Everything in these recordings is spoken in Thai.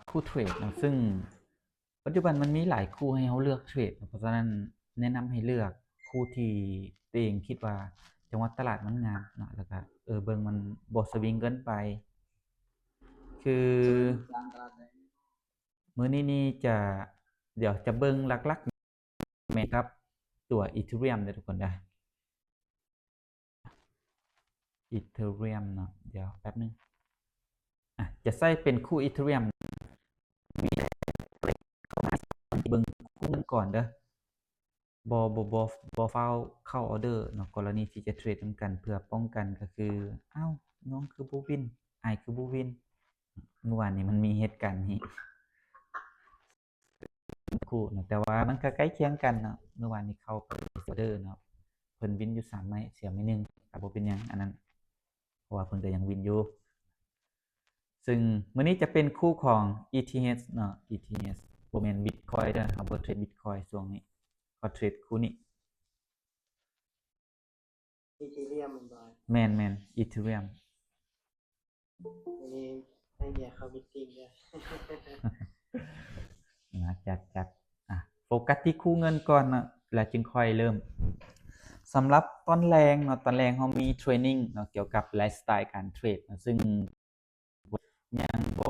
คู่เทรดนะซึ่งปัจจุบันมันมีหลายคู่ให้เขาเลือกเทรดเพราะฉะนั้นแนะนำให้เลือกคู่ที่ตัวเองคิดว่าจังหวะตลาดมันงามเนาะแล้วก็เบิ่งมันบ่สวิงเกินไปคือมื้อนี้นี่จะเดี๋ยวจะเบิ่งหลักๆแม่ครับตัว Ethereum เด้อทุกคนเด้อ Ethereum เนาะเดี๋ยวแป๊บนึงจะใส่เป็นคู่ Ethereum เบิ่งคู่กันก่อนเด้อ บ่ฟาวเข้าออเดอร์เนาะกรณีที่จะเทรดนำกันเพื่อป้องกันก็คืออ้าวน้องคือบ่วินอ้ายคือบ่วินเมื่อวานนี้มันมีเหตุการณ์นี้คู่เนาะแต่ว่ามันก็ใกล้เคียงกันเนาะเมื่อวานนี้เข้าไปออเดอร์เนาะเพิ่นวินอยู่3ไม้เสียไม้หนึ่งก็บ่เป็นหยังอันนั้นเพราะว่าเพิ่นก็ยังวินอยู่ซึ่งมื้อนี้จะเป็นคู่ของ ETH เนาะ ETH บ่แม่น Bitcoin เด้อเฮาบ่เทรด Bitcoin ช่วงนี้เขาเทรดคู่นี้อีทีเรียมมันบอยแม่นๆ Ethereum อันนี้ให้เมียเขามิทติ้งด้วยจัดโฟกัสที่คู่เงินก่อนนะแล้วจึงค่อยเริ่มสำหรับตอนแรงเนาะตอนแรงเขามีเทรนนิ่งเนาะเกี่ยวกับไลฟ์สไตล์การเทรดนะซึ่งยังบ่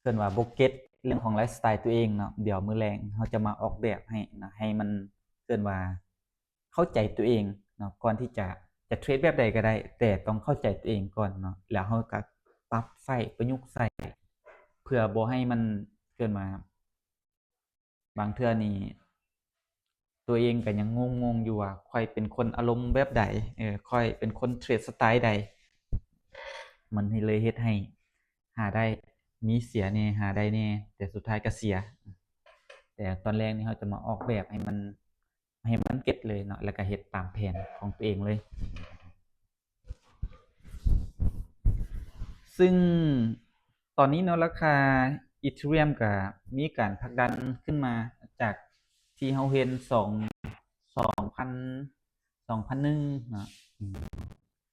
เกินว่าบ่เก็ตเรื่องของไลฟ์สไตล์ตัวเองเนาะเดี๋ยวมื้อแรงเขาจะมาออกแบบให้นะให้มันเกินว่าเข้าใจตัวเองเนาะก่อนที่จะเทรดแบบใดก็ได้แต่ต้องเข้าใจตัวเองก่อนเนาะแล้วเขาก็ปรับใส่ประยุกต์ใส่เพื่อบ่ให้มันเกินมา บางเทื่อนี่ตัวเองก็ยังงงๆอยู่ว่าค่อยเป็นคนอารมณ์แบบใดค่อยเป็นคนเทรดสไตล์ใดมันเลยเฮ็ดให้หาได้มีเสียแหน่หาได้แหน่แต่สุดท้ายก็เสียแต่ตอนแรกนี่เราจะมาออกแบบให้มันเก็ตเลยเนาะแล้วก็เฮ็ดตามแผนของตัวเองเลยซึ่งตอนนี้เนาะราคา Ethereum ก็มีการผลักดันขึ้นมาจากที่เราเห็น2,000 2,001เนาะ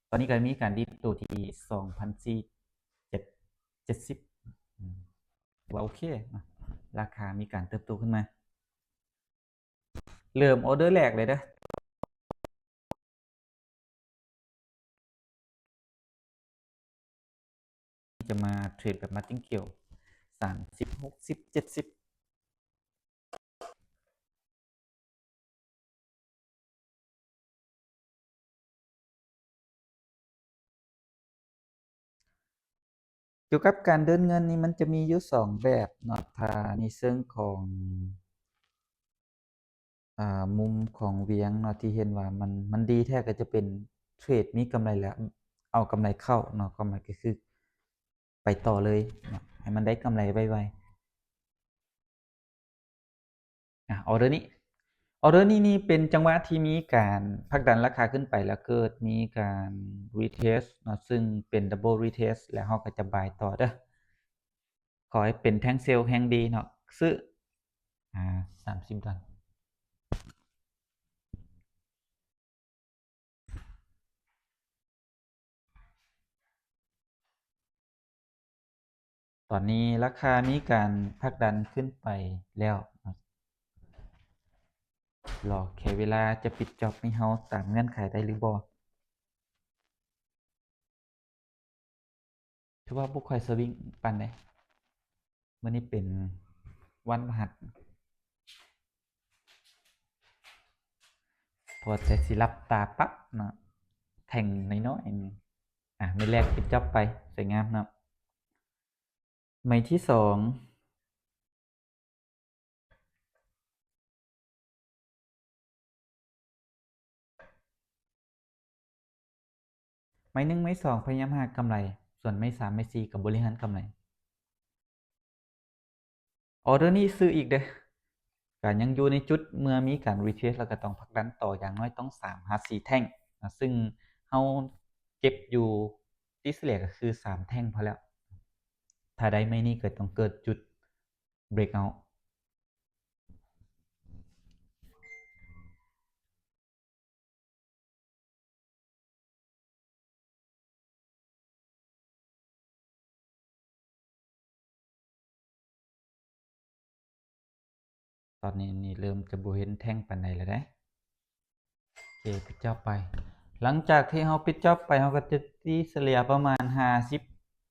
ตอนนี้ก็มีการดิฟตัวที่2,470ว่าโอเคนะราคามีการเติบโตขึ้นมาเริ่มออเดอร์แรกเลยเด้อจะมาเทรดแบบ Martingale 30 60 70เกี่ยวกับการเดินเงินนี่มันจะมีอยู่2แบบเนาะถ้าในเชิงของมุมของเหวียงเนาะที่เห็นว่ามันดีแท้ก็จะเป็นเทรดมีกำไรแล้วเอากำไรเข้าเนาะกำไรก็คือไปต่อเลยเนาะให้มันได้กำไรไวๆออเดอร์นี้ออเดอร์นี้นี่เป็นจังหวะที่มีการผลักดันราคาขึ้นไปแล้วเกิดมีการ retest เนาะซึ่งเป็น double retest แล้วเราก็จะ buy ต่อเด้อขอให้เป็นแท่งเซลล์แห่งดีเนาะซื้อ$30ตอนนี้ราคามีการผลักดันขึ้นไปแล้วเนาะรอแค่เวลาจะปิดจ็อบให้เราตามเงื่อนไขได้หรือบ่ถือว่าบ่ค่อยสวิงปานใดมื้อนี้เป็นวันพฤหัสพอแต่สิหลับตาปั๊บเนาะแท่งน้อยๆนี่ไม่แรกปิดจ็อบไปสวยงามเนาะไม้ที่2ไม้1ไม้2พยายามหากำไรส่วนไม้3ไม้4ก็บริหารกำไรออเดอร์นี้ซื้ออีกเด้อก็ยังอยู่ในจุดเมื่อมีการ retest แล้วก็ต้องผลักดันต่ออย่างน้อยต้อง3หา4แท่งซึ่งเราเก็บอยู่ที่เฉลี่ยก็คือ3แท่งพอแล้วถ้าได้ไม่นี่ก็ต้องเกิดจุด breakout ตอนนี้นี่เริ่มจะบ่เห็นแท่งปานใดแล้วเด้โอเคปิดจ็อบไป หลังจากที่เราปิดจ็อบไปเราก็จะตีเฉลี่ยประมาณ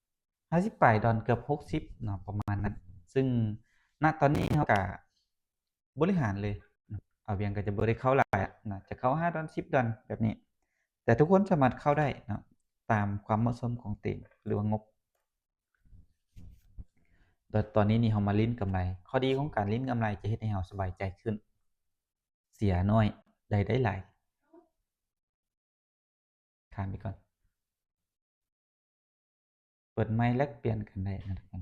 50ปลายดอนเกือบ60เนาะประมาณนั้น ซึ่งณตอนนี้เราก็บริหารเลยเอาเวียงก็จะบ่ได้เข้าหลายนะจะเข้า5ดอน10ดอนแบบนี้ แต่ทุกคนสามารถเข้าได้เนาะตามความเหมาะสมของตัวเองหรือว่างบ แต่ตอนนี้นี่เรามาลิ้นกำไร ข้อดีของการลิ้นกำไรจะเฮ็ดให้เราสบายใจขึ้น เสียน้อยได้หลายข้ามไปก่อน เปิดไมค์แลกเปลี่ยนกันได้นะทุกคน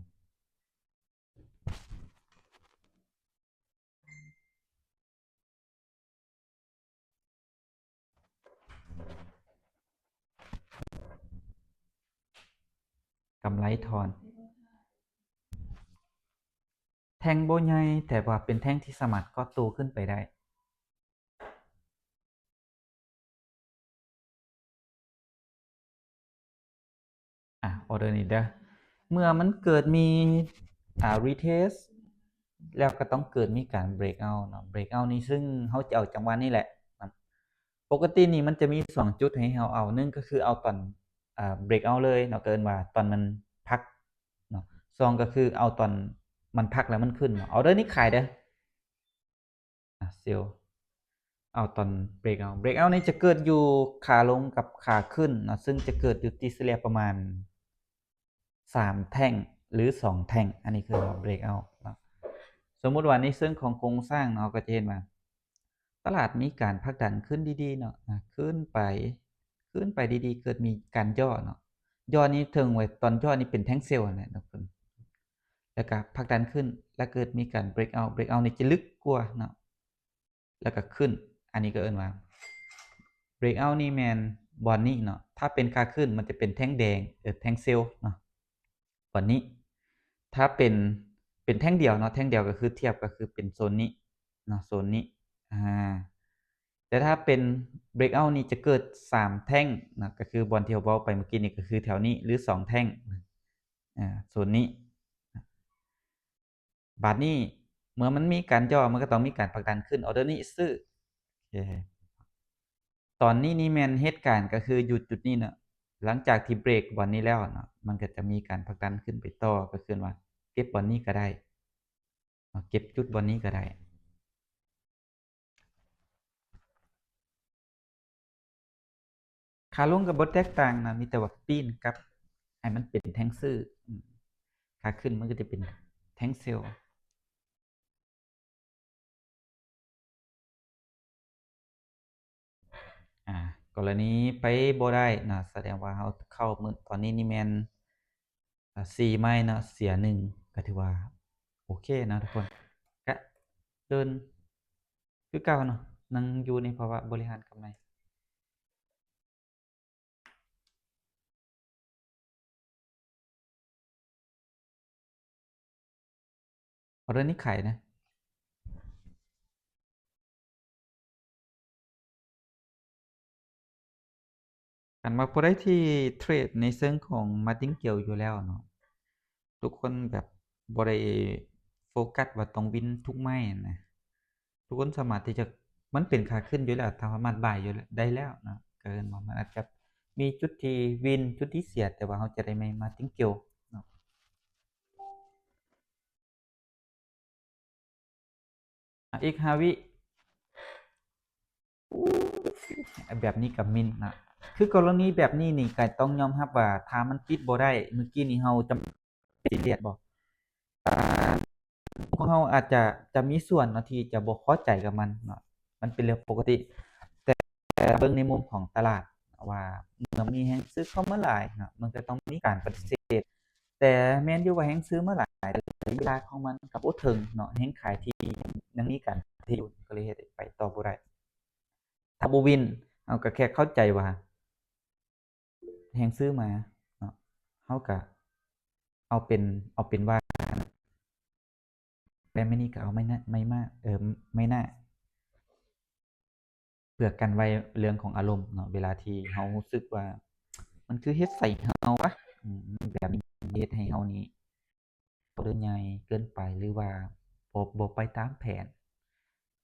กำไรทอน แท่งบ่ใหญ่แต่ว่าเป็นแท่งที่สามารถก่อตัวขึ้นไปได้ ออเดอร์นี้เด้อเมื่อมันเกิดมีretest แล้วก็ต้องเกิดมีการ breakout เนาะ breakout นี่ซึ่งเราจะเอาจังหวะนี้แหละนะปกตินี่มันจะมี2จุดให้เราเอา1ก็คือเอาตอนbreakout เลยเนาะเกินว่าตอนมันพักเนาะ2ก็คือเอาตอนมันพักแล้วมันขึ้นเนาะออเดอร์นี้ขายเด้อเซลล์เอาตอน breakout breakout นี้จะเกิดอยู่ขาลงกับขาขึ้นเนาะซึ่งจะเกิดอยู่ที่เฉลี่ยประมาณ3แท่งหรือ2แท่งอันนี้คือ breakout เนาะสมมุติว่าในเชิงของโครงสร้างเนาะก็จะเห็นว่าตลาดมีการผลักดันขึ้นดีๆเนาะขึ้นไปดีๆเกิดมีการย่อเนาะย่อนี้ถึงไว้ตอนย่อนี้เป็นแท่งเซลล์นะทุกคนแล้วก็ผลักดันขึ้นแล้วเกิดมีการ breakout นี่จะลึกกว่าเนาะแล้วก็ขึ้นอันนี้ก็เอิ้นว่า breakout นี่แม่นบอนนี้เนาะถ้าเป็นขาขึ้นมันจะเป็นแท่งแดงแท่งเซลล์เนาะ วันนี้ถ้าเป็นแท่งเดียวเนาะแท่งเดียวก็คือเทียบก็คือเป็นโซนนี้เนาะโซนนี้แต่ถ้าเป็น breakout นี่จะเกิด3แท่งนะก็คือบอนที่เราเว้าไปเมื่อกี้นี่ก็คือแถวนี้หรือ2แท่งโซนนี้บัดนี้เมื่อมันมีการย่อมันก็ต้องมีการผลักดันขึ้นออเดอร์นี้ซื้อโอเคตอนนี้นี่แม่นเหตุการณ์ก็คืออยู่จุดนี้เนาะหลังจากที่เบรกบอนนี้แล้วเนาะมันก็จะมีการผลักดันขึ้นไปต่อก็คือว่าเก็บบอนนี้ก็ได้เก็บจุดบอนนี้ก็ได้ขาลงก็บ่แตกต่างนะมีแต่ว่าปีนกับให้มันเป็นแท่งซื้อขาขึ้นมันก็จะเป็นแท่งเซลล์กรณีไปบ่ได้นะแสดงว่าเราเข้ามื้อตอนนี้นี่แม่น4ไม้เนาะเสีย1ก็ถือว่าโอเคนะทุกคนก็เดินคือเก่าเนาะยังอยู่ในภาวะบริหารกำไรออเดอร์นี้ขายนะคันว่าผู้ใดที่เทรดในเชิงของ Martingale อยู่แล้วเนาะทุกคนแบบบ่ได้โฟกัสว่าต้องวินทุกไม้นะ ทุกคนสามารถที่จะมันเป็นขาขึ้นอยู่แล้วสามารถบ่ายอยู่ได้แล้วเนาะเกินว่ามันอาจจะมีจุดที่วินจุดที่เสียแต่ว่าเราจะได้ไม่มาทิ้งเกี่ยวเนาะอีก5วิแบบนี้กับมินนะคือกรณีแบบนี้นี่ก็ต้องยอมรับว่าถ้ามันปิดบ่ได้เมื่อกี้นี่เราจำเป็นเรียดบ่พวกเราอาจจะมีส่วนเนาะที่จะบ่พอใจกับมันเนาะมันเป็นเรื่องปกติแต่เบิ่งในมุมของตลาดว่าเมื่อมีแฮงซื้อเข้ามาหลายเนาะมันก็ต้องมีการปฏิเสธ แต่แม่นอยู่ว่าแฮงซื้อมาหลายระยะเวลาของมันก็บ่ถึงเนาะแฮงขายที่ยังมีการที่อยู่ก็เลยเฮ็ดให้ไปต่อบ่ได้ถ้าบ่วินเราก็แค่เข้าใจว่าแฮงซื้อมาเนาะเราก็เอาเป็นว่าได้ไม่นี่ก็เอาไม่นะไม่มากไม่น่าเพื่อกันไว้เรื่องของอารมณ์เนาะเวลาที่เรารู้สึกว่ามันคือเฮ็ดใส่เราวะแบบนี้เฮ็ดให้เรานี่เดินใหญ่เกินไปหรือว่าบ่ไปตามแผน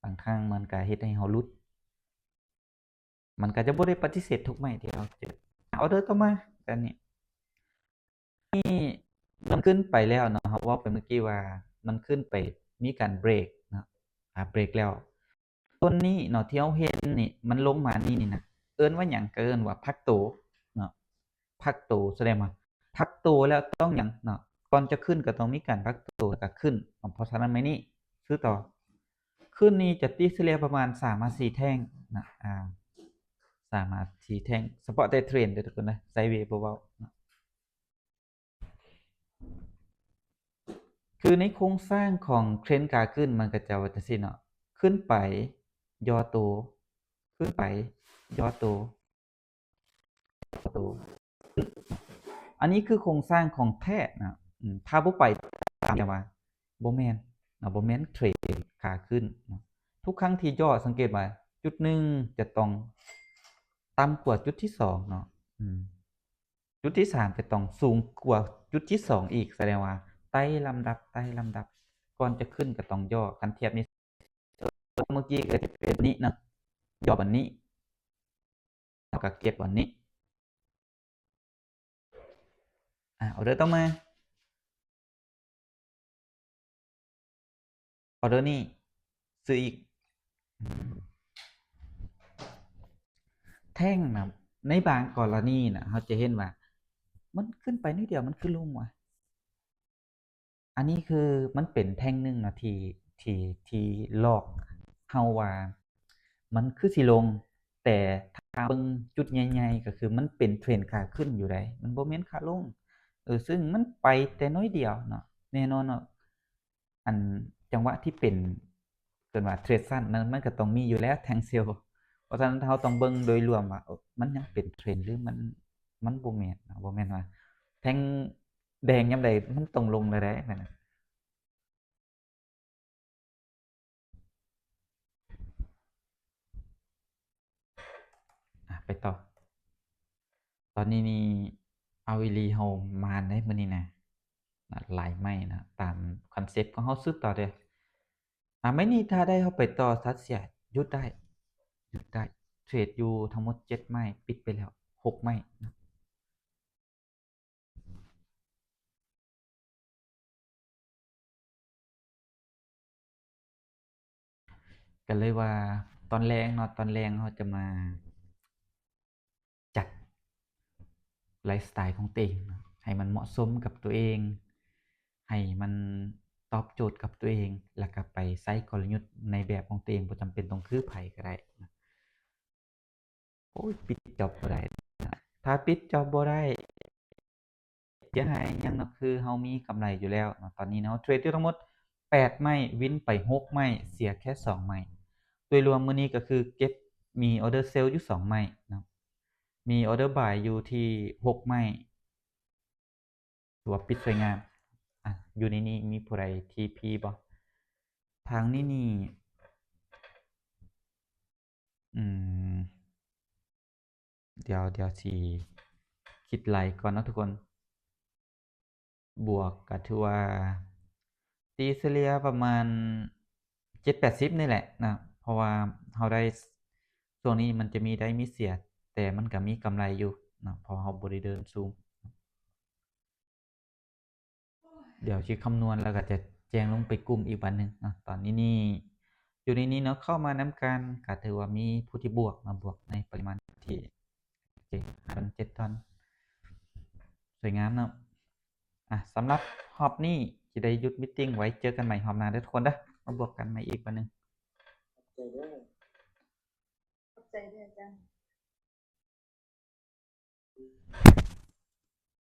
บางครั้งมันก็เฮ็ดให้เราหลุด มันก็จะบ่ได้ปฏิเสธทุกไม้ที่เราเจอออเดอร์ต่อมาแต่นี่มันขึ้นไปแล้วเนาะครับเว้าไปเมื่อกี้ว่ามันขึ้นไปมีการเบรกเนาะเบรกแล้วต้นนี้เนาะที่เราเห็นนี่มันลงมานี่นะเอิ้นว่าหยังก็เอิ้นว่าพักโตเนาะพักโตแสดงว่าพักโตแล้วต้องหยังเนาะก่อนจะขึ้นก็ต้องมีการพักโตแล้วก็ขึ้นเพราะฉะนั้นไม้นี้ซื้อต่อขึ้นนี่จะตีเฉลี่ยประมาณ3-4แท่งนะ3-4แท่งเฉพาะแต่เทรนเด้อทุกคนนะไซด์เวย์เบาๆเนาะ คือในโครงสร้างของเทรนด์ขาขึ้นมันก็จะว่าจังซี่เนาะขึ้นไปย่อตัวขึ้นไปย่อตัวย่อตัวอันนี้คือโครงสร้างของแท้นะถ้าบ่ไปตามแบบว่าบ่แม่นเนาะบ่แม่นเทรนด์ขาขึ้นเนาะทุกครั้งที่ย่อสังเกตว่าจุดหนึ่งจะต้องต่ำกว่าจุดที่2เนาะจุดที่3จะต้องสูงกว่าจุดที่2อีกแสดงว่าไต่ลำดับไต่ลำดับก่อนจะขึ้นก็ต้องย่อคันเทียบนี้เมื่อกี้ก็จะเป็นนี้เนาะย่อแบบนี้แล้วก็เก็บแบบนี้ออเดอร์ต่อมาออเดอร์นี้ซื้ออีกแท่งนะในบางกรณีนะเราจะเห็นว่ามันขึ้นไปนิดเดียวมันขึ้นลงว่ะอันนี้คือมันเป็นแท่งหนึงนะที่หลอกเฮาว่ามันคือสิลงแต่ถ้าเบิ่งจุดใหญ่ๆก็คือมันเป็นเทรนด์ขาขึ้นอยู่ได้มันบ่แม่นขาลงซึ่งมันไปแต่น้อยเดียวเนาะแน่นอนเนาะอันจังหวะที่เป็นเกินว่าเทรดสั้นมันก็ต้องมีอยู่แล้วแทงเซลล์เพราะฉะนั้นเราต้องเบิ่งโดยรวมว่ามันยังเป็นเทรนด์หรือมันบ่แม่นบ่แม่นว่าแทงแดงยามใดมันต้องลงเลยได้นั่นน่ะไปต่อ ตอนนี้นี่เอาอีหลีเฮามาได้มื้อนี้นะหลายไม้นะตามคอนเซปต์ของเฮาสืบต่อเด้อไม้นี้ถ้าได้เฮาไปต่อซัดเสียหยุดได้หยุดได้เทรดอยู่ทั้งหมด7ไม้ปิดไปแล้ว6ไม้นะก็เลยว่าตอนแรงเนาะตอนแรงเฮาจะมาจัดไลฟ์สไตล์ของตัวเองเนาะให้มันเหมาะสมกับตัวเองให้มันตอบโจทย์กับตัวเองแล้วก็ไปใช้กลยุทธ์ในแบบของตัวเองบ่จำเป็นต้องคือไผก็ได้นะ โอ้ยปิดจอบบ่ได้ถ้าปิดจอบบ่ได้เสียหายหยังเนาะคือเรามีกำไรอยู่แล้วเนาะตอนนี้เนาะเทรดอยู่ทั้งหมด8ไม้วินไป6ไม้เสียแค่2ไม้โดยรวมมื้อนี้ก็คือเก็บมีออร์เดอร์เซลล์อยู่2ไม้เนาะมีออร์เดอร์บายอยู่ที่6ไม้ถือว่าปิดสวยงามอยู่ในนี้มีผู้ใด TP บ่ทางนี้นี่อืมเดี๋ยวสิคิดไลก์ก่อนเนาะทุกคน บวกก็ถือว่าตีเฉลี่ยประมาณ7-80นี่แหละนะเพราะว่าเราได้ช่วงนี้มันจะมีได้มีเสียแต่มันก็มีกำไรอยู่นะเพราะเราบ่ได้เดินสูงเดี๋ยวสิคำนวณแล้วก็จะแจ้งลงไปกลุ่มอีกวันหนึ่งนะตอนนี้นี่อยู่ในนี้เนาะเข้ามานำกันก็ถือว่ามีผู้ที่บวกมาบวกในปริมาณที่โอเค7 ตันสวยงามเนาะสำหรับรอบนี้สิได้หยุดมีตติงไว้เจอกันใหม่รอบหน้าเด้อทุกคนเด้อมาบวกกันใหม่อีกวันหนึ่งใจเด้อขอบใจด้วยจ้ะ